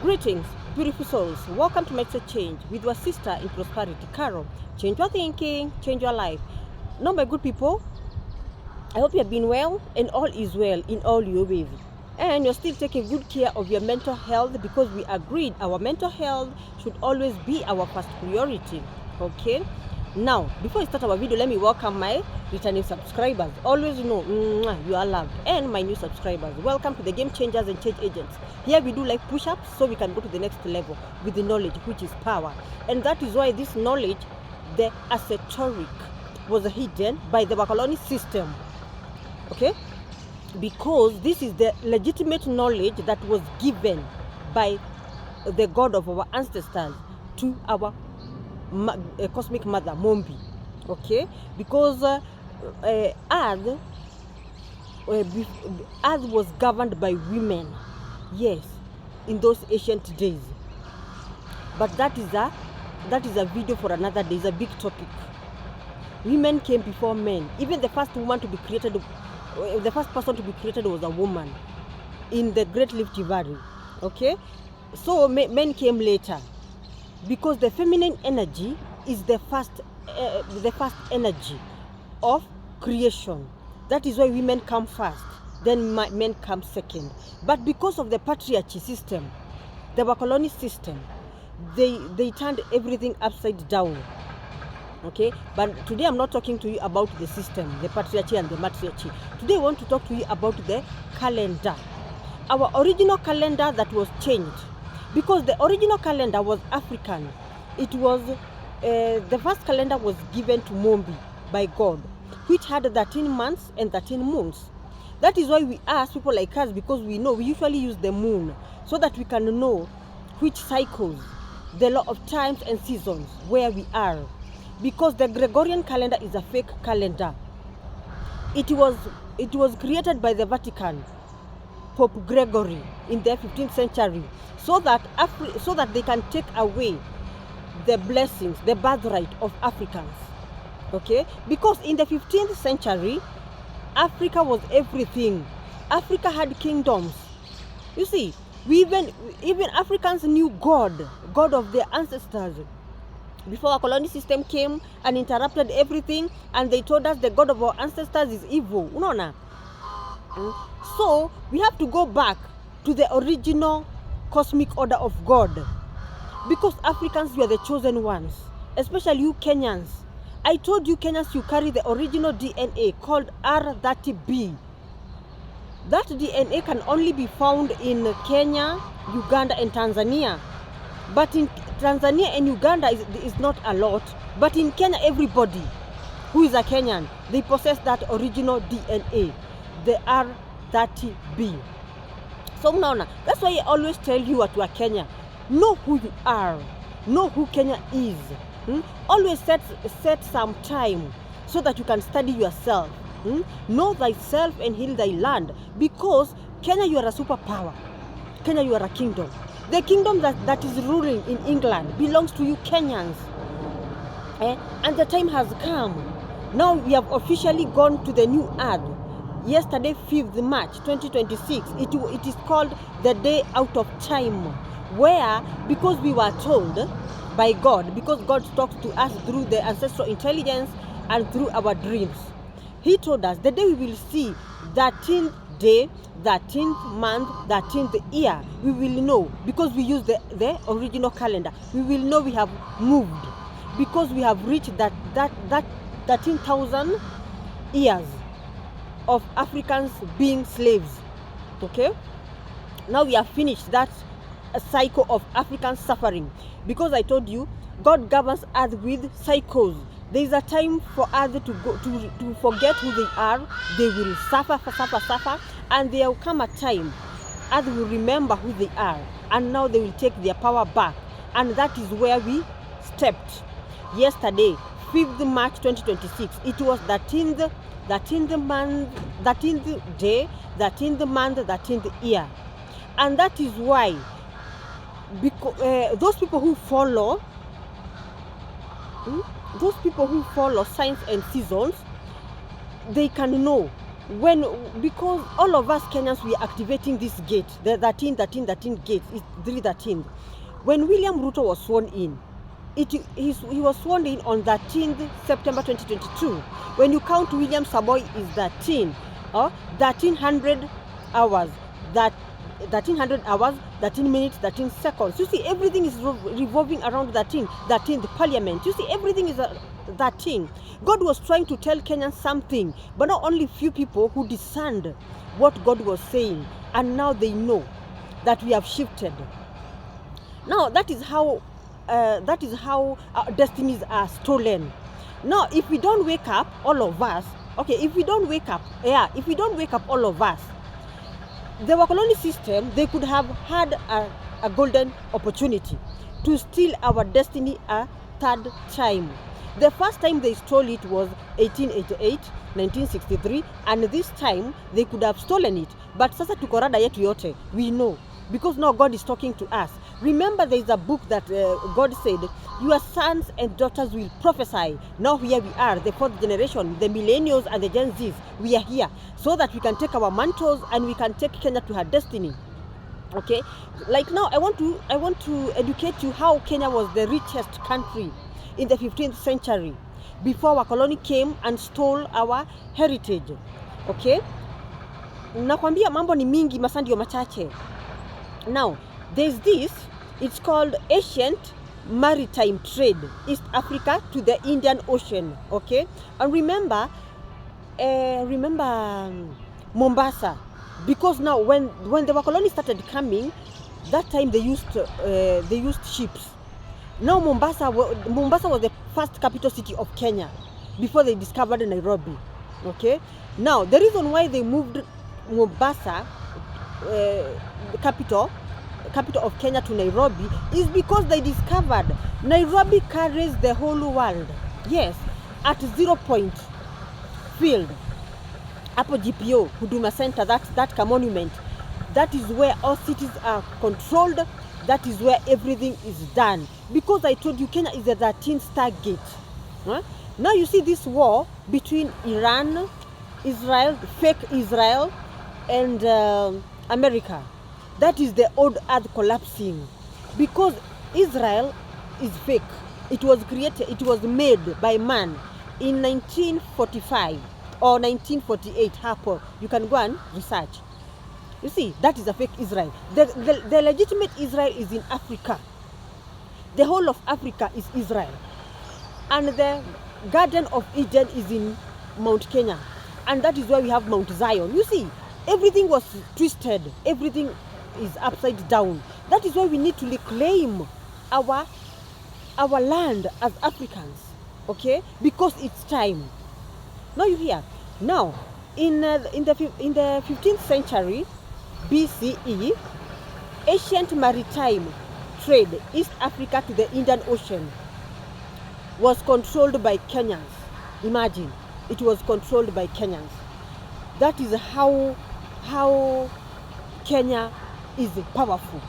Greetings, beautiful souls. Welcome to Make a Change with your sister in prosperity, Carol. Change your thinking, change your life. Now, my good people, I hope you have been well and all is well in all your ways. And you're still taking good care of your mental health because we agreed our mental health should always be our first priority. Okay? Now, before I start our video, let me welcome my returning subscribers. Always know you are loved. And my new subscribers. Welcome to the Game Changers and Change Agents. Here we do like push-ups so we can go to the next level with the knowledge, which is power. And that is why this knowledge, the esoteric, was hidden by the Bakaloni system. Okay? Because this is the legitimate knowledge that was given by the God of our ancestors to our cosmic mother, Mombi. Okay? Because Earth was governed by women. Yes, in those ancient days. But that is a video for another day. It's a big topic. Women came before men. Even the first woman to be created, the first person to be created was a woman in the Great Rift Valley. Okay, so men came later because the feminine energy is the first energy of creation. That is why women come first, then men come second. But because of the patriarchy system, the Bakaloni system, they turned everything upside down. Okay, but today I'm not talking to you about the system, the patriarchy and the matriarchy. Today I want to talk to you about the calendar, our original calendar that was changed, because the original calendar was African. It was the first calendar was given to Mombi by God, which had 13 months and 13 moons. That is why we ask people like us, because we usually use the moon so that we can know which cycles, the law of times and seasons, where we are. Because the Gregorian calendar is a fake calendar. It was created by the Vatican, Pope Gregory, in the 15th century, so that they can take away the blessings, the birthright of Africans. Okay? Because in the 15th century, Africa was everything. Africa had kingdoms. You see, even Africans knew God of their ancestors. Before our colony system came and interrupted everything, and they told us the God of our ancestors is evil. No. So we have to go back to the original cosmic order of God, because Africans were the chosen ones, especially you Kenyans. I told you Kenyans, you carry the original DNA called R30B. That DNA can only be found in Kenya, Uganda, and Tanzania. But in Tanzania and Uganda is not a lot. But in Kenya, everybody who is a Kenyan, they possess that original DNA, the R30B. So now, that's why I always tell you at Kenya, know who you are, know who Kenya is. Always set some time so that you can study yourself. Know thyself and heal thy land. Because Kenya, you are a superpower. Kenya, you are a kingdom. The kingdom that is ruling in England belongs to you Kenyans. And the time has come. Now we have officially gone to the new earth. Yesterday, 5th March 2026, it is called the day out of time. Where, because we were told by God, because God talks to us through the ancestral intelligence and through our dreams. He told us the day we will see 13th day, 13th month, 13th year, we will know, because we use the original calendar, we will know we have moved, because we have reached that 13,000 years of Africans being slaves. Okay? Now we have finished that cycle of African suffering, because I told you God governs Earth with cycles. There is a time for others to forget who they are. They will suffer, and there will come a time others will remember who they are, and now they will take their power back. And that is where we stepped. Yesterday, 5th March 2026, it was 13th month, 13th day, 13th month, 13th year. And that is why, because those people who follow signs and seasons, they can know because all of us Kenyans, we are activating this gate, the 13 gate, is 313. When William Ruto was sworn in, he was sworn in on 13th September 2022. When you count William Samoei is 1300 hours, 1300 hours, 13 minutes, 13 seconds. You see, everything is revolving around 13th parliament. You see, everything is 13. God was trying to tell Kenyans something, but not only few people who discerned what God was saying, and now they know that we have shifted. Now that is how our destinies are stolen. Now, if we don't wake up, all of us, okay, if we don't wake up, all of us, the Wakoloni system, they could have had a golden opportunity to steal our destiny a third time. The first time they stole it was 1888, 1963, and this time they could have stolen it. But sasa tuko rada yetu yote, we know, because now God is talking to us. Remember, there is a book that God said, your sons and daughters will prophesy. Now here we are, the fourth generation, the millennials and the Gen Zs. We are here so that we can take our mantles and we can take Kenya to her destiny. Okay, like now I want to educate you how Kenya was the richest country in the 15th century before Wakoloni came and stole our heritage. Okay, nakwambia mambo ni mingi, masaa ndio machache. Now there's this, it's called ancient maritime trade, East Africa to the Indian Ocean. Okay, and remember Mombasa, because now when the Wakoloni started coming, that time they used ships. Now Mombasa was the first capital city of Kenya before they discovered Nairobi. Okay, now the reason why they moved Mombasa, the capital of Kenya, to Nairobi is because they discovered Nairobi carries the whole world. Yes, at 0 point field, Apo GPO, Huduma Center, that monument, that is where all cities are controlled. That is where everything is done. Because I told you, Kenya is the 13th star gate. Huh? Now you see this war between Iran, Israel, fake Israel, and America. That is the old earth collapsing. Because Israel is fake. It was made by man in 1945 or 1948. Hapo, you can go and research. You see, that is a fake Israel. The legitimate Israel is in Africa. The whole of Africa is Israel. And the Garden of Eden is in Mount Kenya. And that is where we have Mount Zion. You see, everything was twisted. Everything is upside down. That is why we need to reclaim our land as Africans. Okay? Because it's time. Now you hear. Now, in the 15th century, BCE, ancient maritime trade, East Africa to the Indian Ocean, was controlled by Kenyans. Imagine, it was controlled by Kenyans. That is how Kenya is powerful.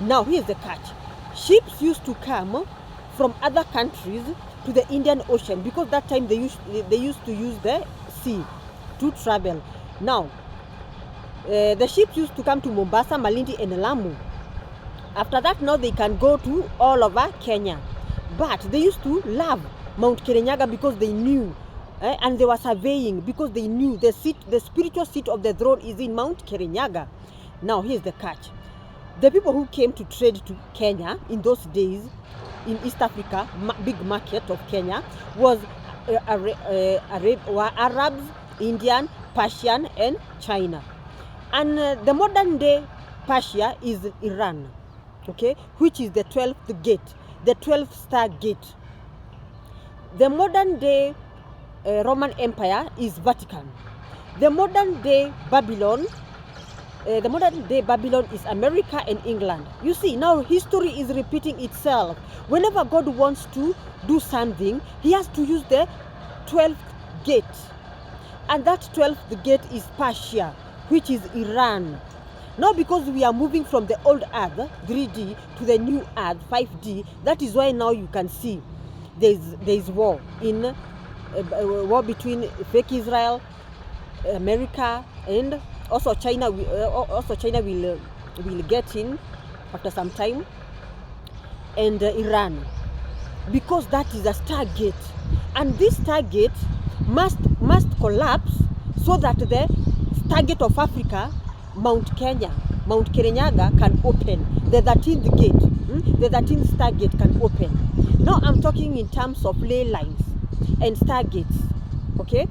Now here's the catch. Ships used to come from other countries to the Indian Ocean because that time they used to use the sea to travel. Now the ships used to come to Mombasa, Malindi, and Lamu. After that, now they can go to all over Kenya. But they used to love Mount Kirinyaga because they knew, and they were surveying because they knew the spiritual seat of the throne is in Mount Kirinyaga. Now here's the catch. The people who came to trade to Kenya in those days, in East Africa, big market of Kenya, was Arabs, Indian, Persian, and China. And the modern day Persia is Iran, okay, which is the 12th gate, the 12th star gate. The modern day Roman Empire is Vatican. The modern day Babylon is America and England. You see, now history is repeating itself. Whenever God wants to do something, he has to use the 12th gate. And that 12th gate is Persia, which is Iran. Now because we are moving from the old earth, 3D, to the new earth, 5D, that is why now you can see there is war between fake Israel America, and also China. Also China will get in after some time, and Iran, because that is a stargate, and this stargate must collapse so that the stargate of Africa, Mount Kirinyaga, can open. The 13th gate, the 13th stargate can open. Now I'm talking in terms of ley lines and stargates, okay?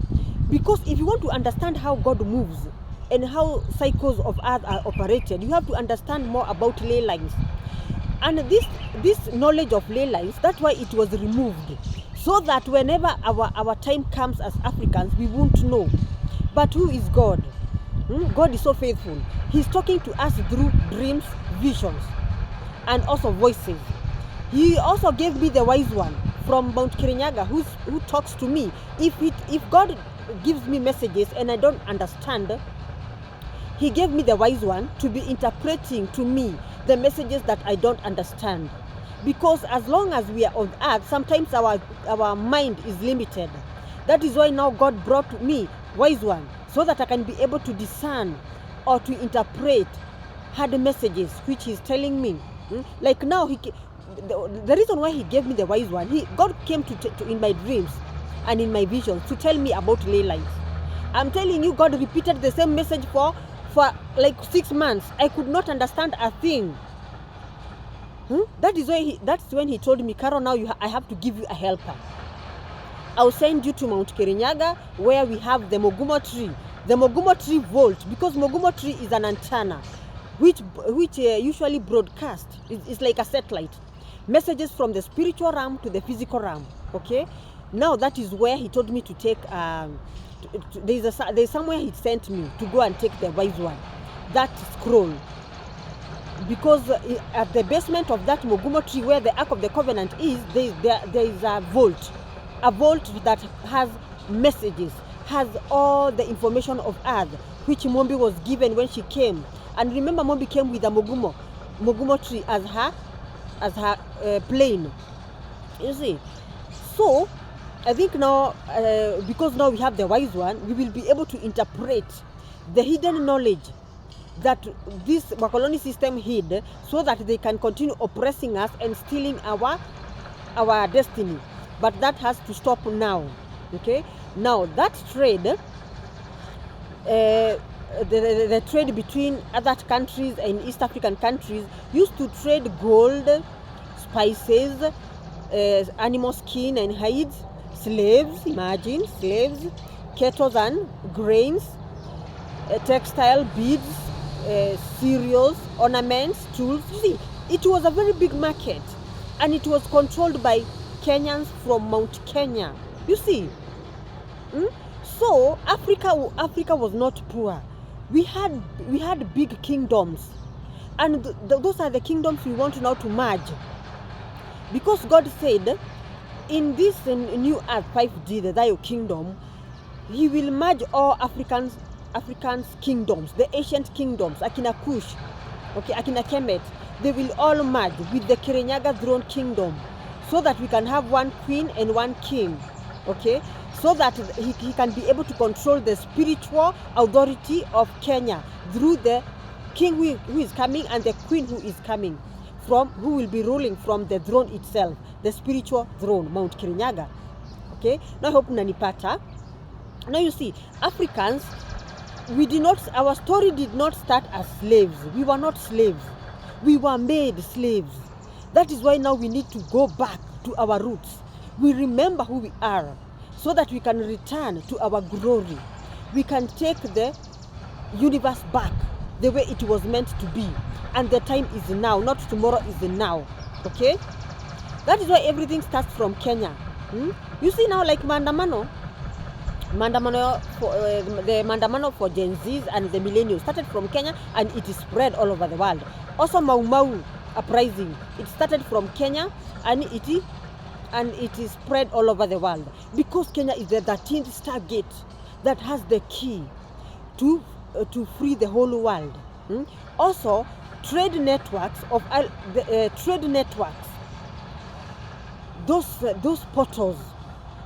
Because if you want to understand how God moves and how cycles of earth are operated, you have to understand more about ley lines. And this knowledge of ley lines, that's why it was removed, so that whenever our time comes as Africans, we won't know. But who is God? God is so faithful. He's talking to us through dreams, visions, and also voices. He also gave me the wise one from Mount Kirinyaga, who talks to me. If God gives me messages and I don't understand, he gave me the wise one to be interpreting to me the messages that I don't understand. Because as long as we are on earth, sometimes our mind is limited. That is why now God brought me wise one, so that I can be able to discern or to interpret hard messages which he's telling me. Like now, the reason why he gave me the wise one, God came to in my dreams and in my visions to tell me about ley lines. I'm telling you, God repeated the same message for like 6 months. I could not understand a thing. That is why that's when he told me, Carol, now I have to give you a helper. I'll send you to Mount Kirinyaga, where we have the Mogumo tree. The Mogumo tree vault, because Mogumo tree is an antenna which usually broadcast. It's like a satellite. Messages from the spiritual realm to the physical realm. Okay? Now that is where he told me to take, there's somewhere he sent me to go and take the wise one. That scroll. Because at the basement of that Mogumo tree, where the Ark of the Covenant is, there is a vault. A vault that has messages, has all the information of earth, which Mombi was given when she came. And remember, Mombi came with a Mogumo tree as her plane. You see? So, I think now, because now we have the wise one, we will be able to interpret the hidden knowledge that this Wakoloni system hid, so that they can continue oppressing us and stealing our destiny. But that has to stop now. Okay? Now that trade, the trade between other countries and East African countries used to trade gold, spices, animal skin and hides, slaves, imagine, slaves, cattle and grains, textile, beads, cereals, ornaments, tools. You see, it was a very big market, and it was controlled by Kenyans from Mount Kenya. You see, so Africa was not poor. We had big kingdoms, and those are the kingdoms we want now to merge. Because God said, in this new earth 5D, the Dio kingdom, He will merge all Africans' kingdoms, the ancient kingdoms, Akina Kush, okay, Akina Kemet. They will all merge with the Kirinyaga throne kingdom, so that we can have one queen and one king, okay? So that he can be able to control the spiritual authority of Kenya through the king who is coming and the queen who is coming from, who will be ruling from the throne itself, the spiritual throne, Mount Kirinyaga, okay? Now I hope nanipata. Now you see, Africans, our story did not start as slaves. We were not slaves. We were made slaves. That is why now we need to go back to our roots. We remember who we are, so that we can return to our glory. We can take the universe back the way it was meant to be. And the time is now, not tomorrow, is the now. Okay? That is why everything starts from Kenya. You see now, like Mandamano for the Mandamano for Gen Zs and the millennials started from Kenya, and it is spread all over the world. Also Mau Mau uprising, it started from Kenya, and it is spread all over the world, because Kenya is the 13th stargate that has the key to free the whole world. Also, trade networks those portals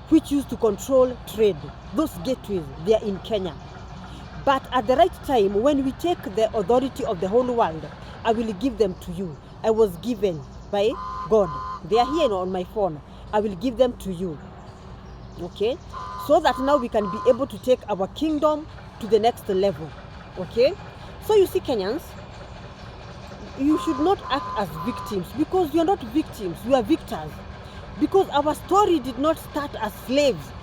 which used to control trade, those gateways, they are in Kenya. But at the right time, when we take the authority of the whole world, I will give them to you. I was given by God. They are here on my phone. I will give them to you. Okay? So that now we can be able to take our kingdom to the next level. Okay? So you see, Kenyans, you should not act as victims, because you are not victims, you are victors. Because our story did not start as slaves.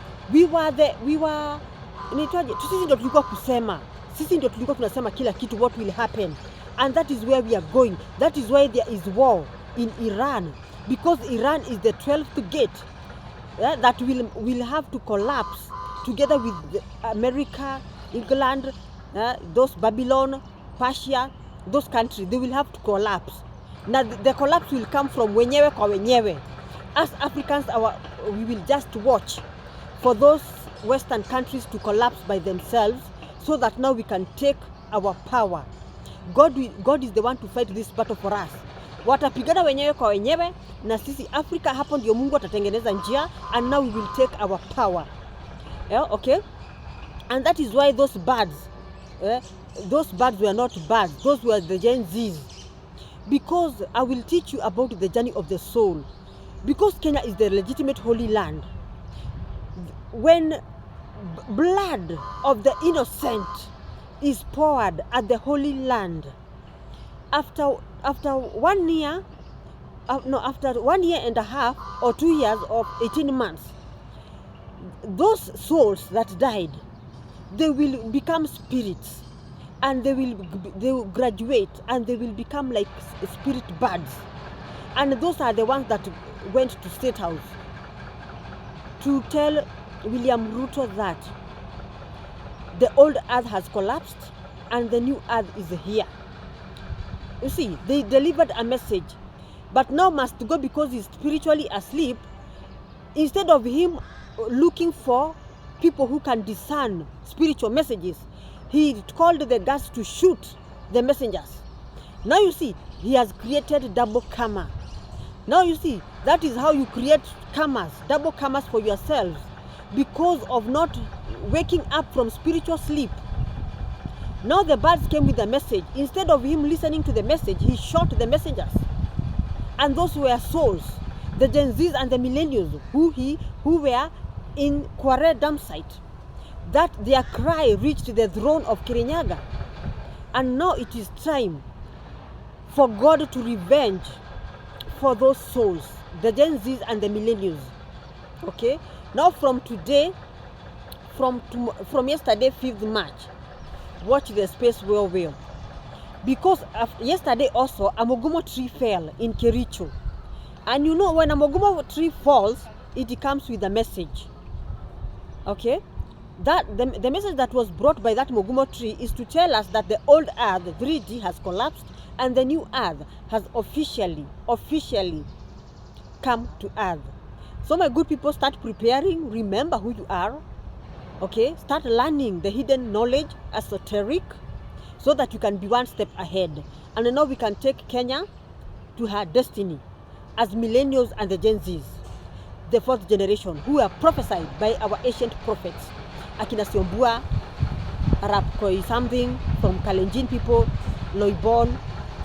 Sisi ndio tulikuwa kusema, sisi ndio tulikuwa tunasema kila kitu, what will happen, and that is where we are going. That is why there is war in Iran, because Iran is the 12th gate that will have to collapse together with America, England, those Babylon, Persia, those countries. They will have to collapse. Now the collapse will come from wenyewe kwa wenyewe. As Africans, we will just watch for those Western countries to collapse by themselves, so that now we can take our power. God is the one to fight this battle for us. Watapigana wenyewe kwa wenyewe, na sisi Africa, hapo ndio Mungu atatengeneza njia, and now we will take our power. Yeah, okay? And that is why those birds were not birds, those were the Gen Zs. Because I will teach you about the journey of the soul. Because Kenya is the legitimate holy land. When blood of the innocent is poured at the holy land, after 1 year, after 1 year and a half or 2 years or 18 months, those souls that died, they will become spirits, and they will graduate, and they will become like spirit birds. And those are the ones that went to State House to tell William Ruto that the old earth has collapsed and the new earth is here. You see, they delivered a message, but now must go because he's spiritually asleep. Instead of him looking for people who can discern spiritual messages, he called the guards to shoot the messengers. Now you see, he has created double karma. Now you see, that is how you create karmas, double karmas for yourselves, because of not waking up from spiritual sleep. Now the birds came with a message. Instead of him listening to the message, he shot the messengers. And those were souls, the Gen Zs and the millennials who were in Kware dam site. That their cry reached the throne of Kirinyaga. And now it is time for God to revenge for those souls, the Gen Zs and the millennials. Okay? Now from today, from yesterday, 5th March, watch the space well. Because yesterday also, a mogomo tree fell in Kericho. And you know, when a mogomo tree falls, it comes with a message. Okay? That the message that was brought by that mogomo tree is to tell us that the old earth, 3D, has collapsed, and the new earth has officially come to earth. So my good people, start preparing. Remember who you are. Okay? Start learning the hidden knowledge, esoteric, so that you can be one step ahead. And now we can take Kenya to her destiny as millennials and the Gen Zs, the 4th generation, who are prophesied by our ancient prophets. Akina Siombua, Arab Koi something, from Kalenjin people, Loibon,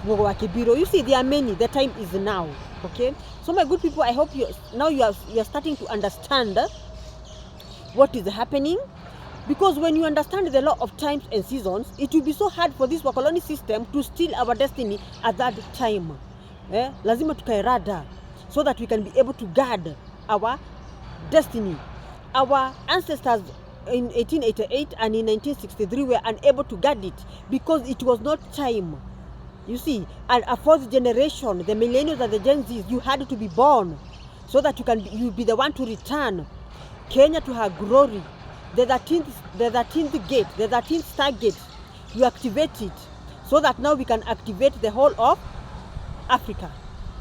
Mogowa Kibiro. You see, there are many. The time is now. Okay? So my good people, I hope you are starting to understand what is happening. Because when you understand the law of times and seasons, it will be so hard for this wakoloni system to steal our destiny at that time. Lazima tukae rada, so that we can be able to guard our destiny. Our ancestors in 1888 and in 1963 were unable to guard it because it was not time. You see, and a 4th generation, the millennials and the Gen Zs, you had to be born so that you be the one to return Kenya to her glory. The 13th gate, the 13th star gate, you activate it so that now we can activate the whole of Africa.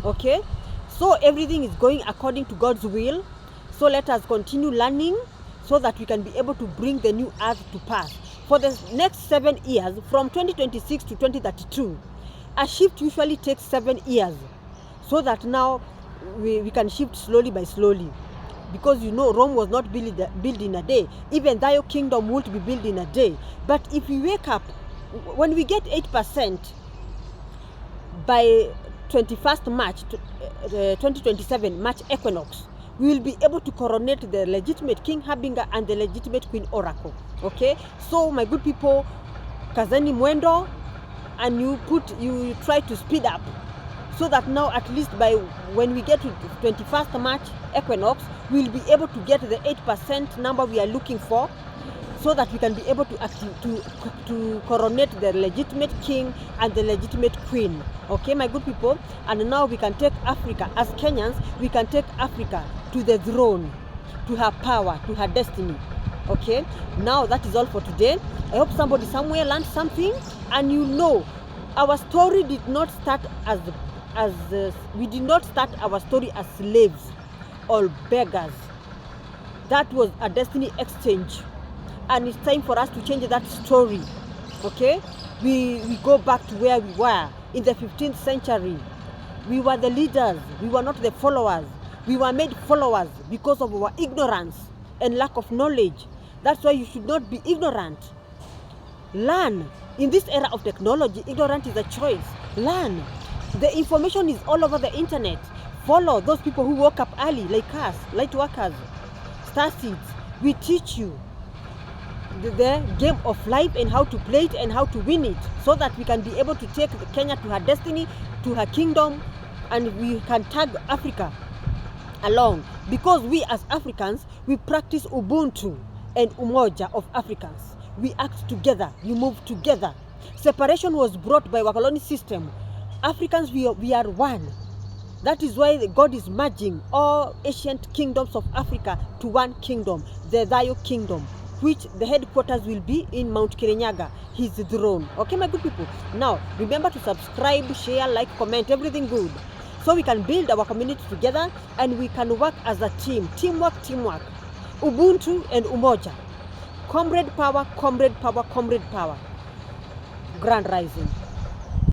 Okay? So everything is going according to God's will. So let us continue learning so that we can be able to bring the new earth to pass. For the next 7 years, from 2026 to 2032, a shift usually takes 7 years. So that now we can shift slowly by slowly. because you know Rome was not built in a day. Even thy kingdom won't be built in a day. But if we wake up, when we get 8% by 21st March 2027 March equinox, we will be able to coronate the legitimate King Habinga and the legitimate Queen Oracle. Okay, so my good people, kazani mwendo, and you try to speed up, so that now at least by when we get to 21st March equinox, we will be able to get the 8% number we are looking for, so that we can be able to coronate the legitimate king and the legitimate queen. Okay, my good people, and now we can take Africa, as Kenyans, we can take Africa to the throne, to her power, to her destiny. Okay, now that is all for today. I hope somebody somewhere learned something, and you know, our story did not start we did not start our story as slaves or beggars. That was a destiny exchange, and it's time for us to change that story. Okay, we go back to where we were in the 15th century. We were the leaders, we were not the followers. We were made followers because of our ignorance and lack of knowledge. That's why you should not be ignorant. Learn. In this era of technology, ignorance is a choice. Learn. The information is all over the internet. Follow those people who woke up early, like us, light workers, star seeds. We teach you the game of life and how to play it and how to win it, so that we can be able to take Kenya to her destiny, to her kingdom, and we can tag Africa along. Because we as Africans, we practice Ubuntu and Umoja of Africans. We act together, we move together. Separation was brought by Wakoloni system. Africans, we are one. That is why God is merging all ancient kingdoms of Africa to one kingdom, the Dayo kingdom, which the headquarters will be in Mount Kirinyaga, his throne. Okay, my good people. Now, remember to subscribe, share, like, comment, everything good, so we can build our community together and we can work as a team. Teamwork. Ubuntu and Umoja. Comrade power, comrade power, comrade power. Grand rising.